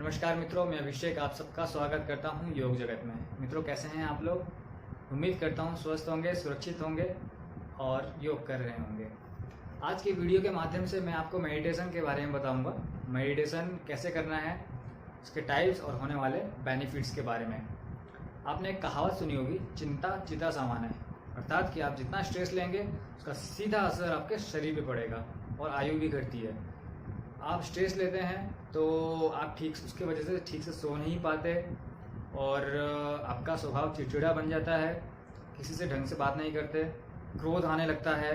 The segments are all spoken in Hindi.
नमस्कार मित्रों, मैं अभिषेक आप सबका स्वागत करता हूं योग जगत में। मित्रों, कैसे हैं आप लोग? उम्मीद करता हूं स्वस्थ होंगे, सुरक्षित होंगे और योग कर रहे होंगे। आज की वीडियो के माध्यम से मैं आपको मेडिटेशन के बारे में बताऊंगा। मेडिटेशन कैसे करना है, उसके टाइप्स और होने वाले बेनिफिट्स के बारे में। आपने एक कहावत सुनी होगी, चिंता चिता समान है। अर्थात कि आप जितना स्ट्रेस लेंगे उसका सीधा असर आपके शरीर पे पड़ेगा और आयु भी घटती है। आप स्ट्रेस लेते हैं तो आप उसके वजह से ठीक से सो नहीं पाते और आपका स्वभाव चिड़चिड़ा बन जाता है, किसी से ढंग से बात नहीं करते, क्रोध आने लगता है,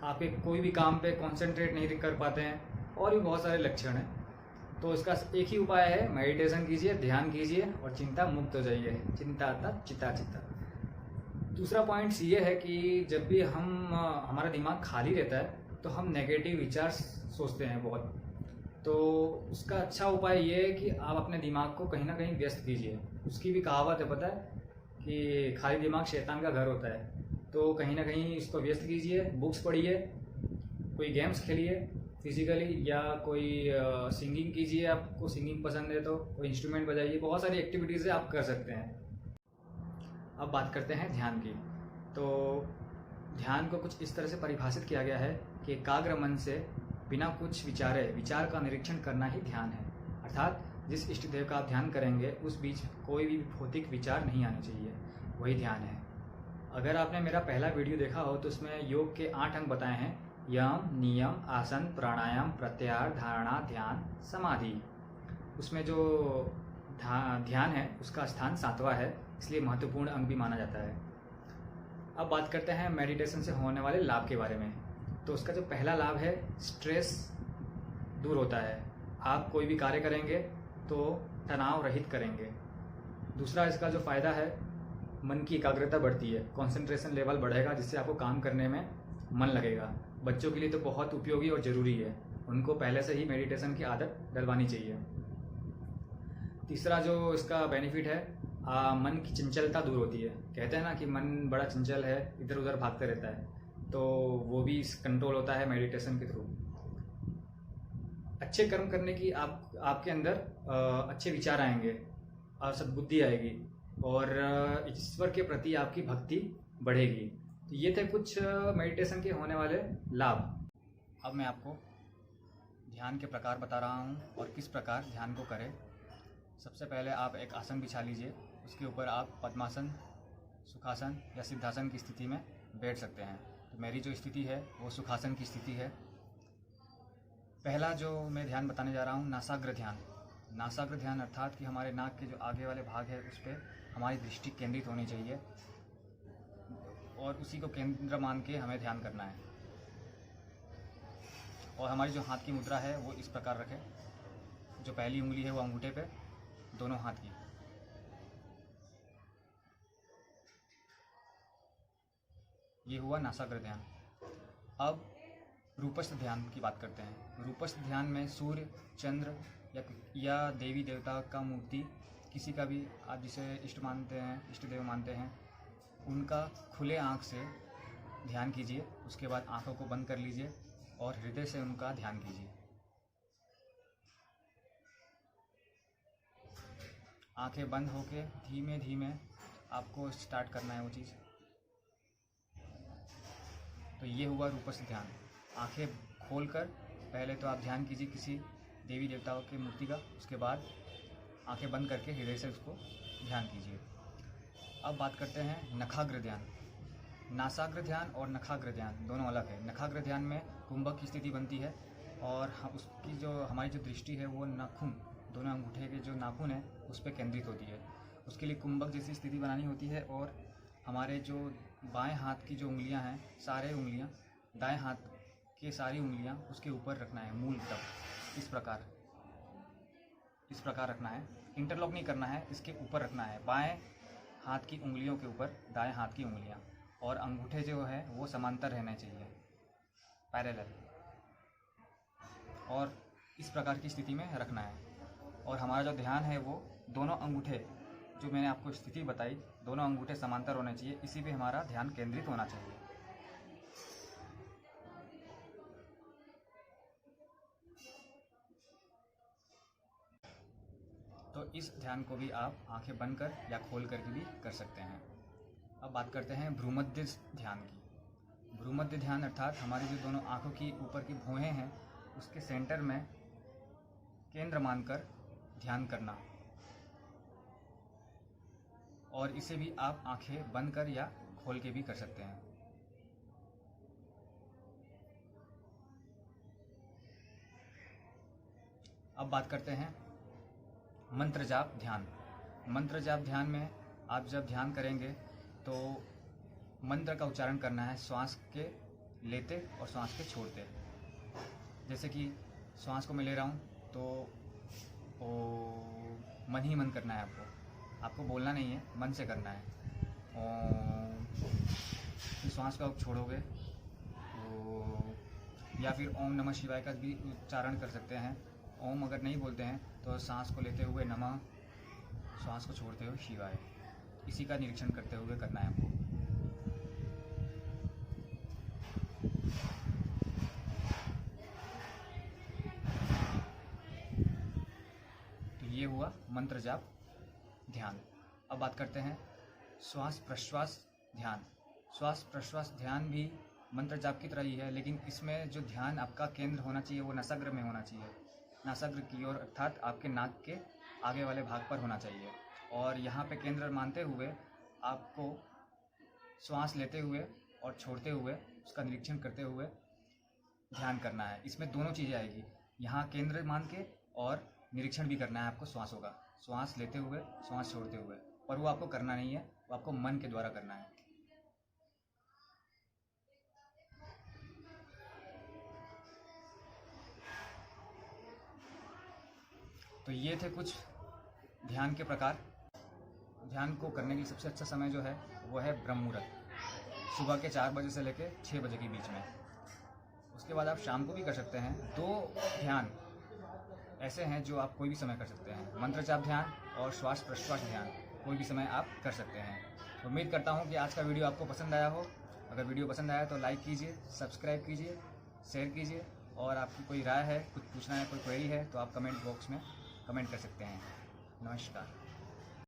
आप एक कोई भी काम पे कंसंट्रेट नहीं कर पाते हैं और भी बहुत सारे लक्षण हैं। तो इसका एक ही उपाय है, मेडिटेशन कीजिए, ध्यान कीजिए और चिंता मुक्त हो जाइए। चिंता चिता चिता। दूसरा पॉइंट ये है कि जब भी हमारा दिमाग खाली रहता है तो हम नेगेटिव विचार सोचते हैं बहुत। तो उसका अच्छा उपाय ये है कि आप अपने दिमाग को कहीं ना कहीं व्यस्त कीजिए। उसकी भी कहावत है, पता है कि खाली दिमाग शैतान का घर होता है। तो कहीं ना कहीं इसको व्यस्त कीजिए, बुक्स पढ़िए, कोई गेम्स खेलिए फिजिकली, या कोई सिंगिंग कीजिए, आपको सिंगिंग पसंद है तो कोई इंस्ट्रूमेंट बजाइए। बहुत सारी एक्टिविटीज़ आप कर सकते हैं। अब बात करते हैं ध्यान की। तो ध्यान को कुछ इस तरह से परिभाषित किया गया है कि एकाग्र मन से बिना कुछ विचार का निरीक्षण करना ही ध्यान है। अर्थात जिस इष्ट देव का आप ध्यान करेंगे उस बीच कोई भी भौतिक विचार नहीं आने चाहिए, वही ध्यान है। अगर आपने मेरा पहला वीडियो देखा हो तो उसमें योग के 8 अंग बताए हैं: यम, नियम, आसन, प्राणायाम, प्रत्याहार, धारणा, ध्यान, समाधि। उसमें जो ध्यान है उसका स्थान 7वां है, इसलिए महत्वपूर्ण अंग भी माना जाता है। अब बात करते हैं मेडिटेशन से होने वाले लाभ के बारे में। तो उसका जो पहला लाभ है, स्ट्रेस दूर होता है। आप कोई भी कार्य करेंगे तो तनाव रहित करेंगे। दूसरा इसका जो फ़ायदा है, मन की एकाग्रता बढ़ती है, कंसंट्रेशन लेवल बढ़ेगा, जिससे आपको काम करने में मन लगेगा। बच्चों के लिए तो बहुत उपयोगी और ज़रूरी है, उनको पहले से ही मेडिटेशन की आदत डलवानी चाहिए। तीसरा जो इसका बेनिफिट है, मन की चंचलता दूर होती है। कहते हैं ना कि मन बड़ा चंचल है, इधर उधर भागते रहता है, तो वो भी कंट्रोल होता है मेडिटेशन के थ्रू। अच्छे कर्म करने की आपके अंदर अच्छे विचार आएंगे और सद्बुद्धि आएगी और ईश्वर के प्रति आपकी भक्ति बढ़ेगी। तो ये थे कुछ मेडिटेशन के होने वाले लाभ। अब मैं आपको ध्यान के प्रकार बता रहा हूँ और किस प्रकार ध्यान को करें। सबसे पहले आप एक आसन बिछा लीजिए, उसके ऊपर आप पद्मासन, सुखासन या सिद्धासन की स्थिति में बैठ सकते हैं। तो मेरी जो स्थिति है वो सुखासन की स्थिति है। पहला जो मैं ध्यान बताने जा रहा हूँ, नासाग्र ध्यान। नासाग्र ध्यान अर्थात कि हमारे नाक के जो आगे वाले भाग है उस पर हमारी दृष्टि केंद्रित होनी चाहिए और उसी को केंद्र मान के हमें ध्यान करना है। और हमारी जो हाथ की मुद्रा है वो इस प्रकार रखें। जो पहली उंगली है वो अंगूठे पे, दोनों हाथ की। ये हुआ नासाग्र ध्यान। अब रूपस्थ ध्यान की बात करते हैं। रूपस्थ ध्यान में सूर्य, चंद्र या देवी देवता का मूर्ति, किसी का भी आप जिसे इष्ट देव मानते हैं, उनका खुले आँख से ध्यान कीजिए। उसके बाद आँखों को बंद कर लीजिए और हृदय से उनका ध्यान कीजिए। आंखें बंद होके धीमे धीमे आपको स्टार्ट करना है वो चीज़। तो ये हुआ रूपस्थ ध्यान। आंखें खोलकर पहले तो आप ध्यान कीजिए किसी देवी देवताओं की मूर्ति का, उसके बाद आंखें बंद करके हृदय से उसको ध्यान कीजिए। अब बात करते हैं नखाग्र ध्यान। नासाग्र ध्यान और नखाग्र ध्यान दोनों अलग है। नखाग्र ध्यान में कुंभक की स्थिति बनती है और उसकी जो हमारी जो दृष्टि है वो नाखून, दोनों अंगूठे के जो नाखून है उस पर केंद्रित होती है। उसके लिए कुंभक जैसी स्थिति बनानी होती है और हमारे जो बाएं हाथ की जो उंगलियां हैं, सारे उंगलियां, दाएं हाथ के सारी उंगलियां उसके ऊपर रखना है, मूल तक इस प्रकार रखना है। इंटरलॉक नहीं करना है, इसके ऊपर रखना है, बाएं हाथ की उंगलियों के ऊपर दाएं हाथ की उंगलियां, और अंगूठे जो है वो समांतर रहने चाहिए, पैरेलल, और इस प्रकार की स्थिति में रखना है। और हमारा जो ध्यान है वो दोनों अंगूठे, जो मैंने आपको स्थिति बताई, दोनों अंगूठे समांतर होने चाहिए, इसी पे हमारा ध्यान केंद्रित होना चाहिए। तो इस ध्यान को भी आप आंखें बंद कर या खोल कर भी कर सकते हैं। अब बात करते हैं भ्रूमध्य ध्यान की। भ्रूमध्य ध्यान अर्थात हमारी जो दोनों आंखों की ऊपर की भौहें हैं उसके सेंटर में केंद्र मानकर ध्यान करना, और इसे भी आप आंखें बंद कर या खोल के भी कर सकते हैं। अब बात करते हैं मंत्र जाप ध्यान। मंत्र जाप ध्यान में आप जब ध्यान करेंगे तो मंत्र का उच्चारण करना है श्वास के लेते और श्वास के छोड़ते। जैसे कि श्वास को मैं ले रहा हूँ तो ओ मन ही मन करना है, आपको बोलना नहीं है, मन से करना है। ओम। फिर श्वास को आप छोड़ोगे तो, या फिर ओम नमः शिवाय का भी उच्चारण कर सकते हैं। ओम अगर नहीं बोलते हैं तो सांस को लेते हुए नमः, श्वास को छोड़ते हुए शिवाय, इसी का निरीक्षण करते हुए करना है आपको। तो ये हुआ मंत्र जाप ध्यान। अब बात करते हैं श्वास प्रश्वास ध्यान। श्वास प्रश्वास ध्यान भी मंत्र जाप की तरह ही है, लेकिन इसमें जो ध्यान आपका केंद्र होना चाहिए वो नासाग्र में होना चाहिए, नासाग्र की ओर, अर्थात आपके नाक के आगे वाले भाग पर होना चाहिए। और यहाँ पे केंद्र मानते हुए आपको श्वास लेते हुए और छोड़ते हुए उसका निरीक्षण करते हुए ध्यान करना है। इसमें दोनों चीज़ें आएगी, यहाँ केंद्र मान के और निरीक्षण भी करना है आपको श्वासों का, श्वास लेते हुए श्वास छोड़ते हुए, पर वो आपको करना नहीं है, वो आपको मन के द्वारा करना है। तो ये थे कुछ ध्यान के प्रकार। ध्यान को करने की सबसे अच्छा समय जो है वो है ब्रह्म मुहूर्त, सुबह के 4 बजे से लेकर 6 बजे के बीच में। उसके बाद आप शाम को भी कर सकते हैं। 2 ध्यान ऐसे हैं जो आप कोई भी समय कर सकते हैं, मंत्र जाप ध्यान और श्वास प्रश्वास ध्यान, कोई भी समय आप कर सकते हैं। उम्मीद करता हूँ कि आज का वीडियो आपको पसंद आया हो। अगर वीडियो पसंद आया तो लाइक कीजिए, सब्सक्राइब कीजिए, शेयर कीजिए, और आपकी कोई राय है, कुछ पूछना है, कोई क्वेरी है तो आप कमेंट बॉक्स में कमेंट कर सकते हैं। नमस्कार।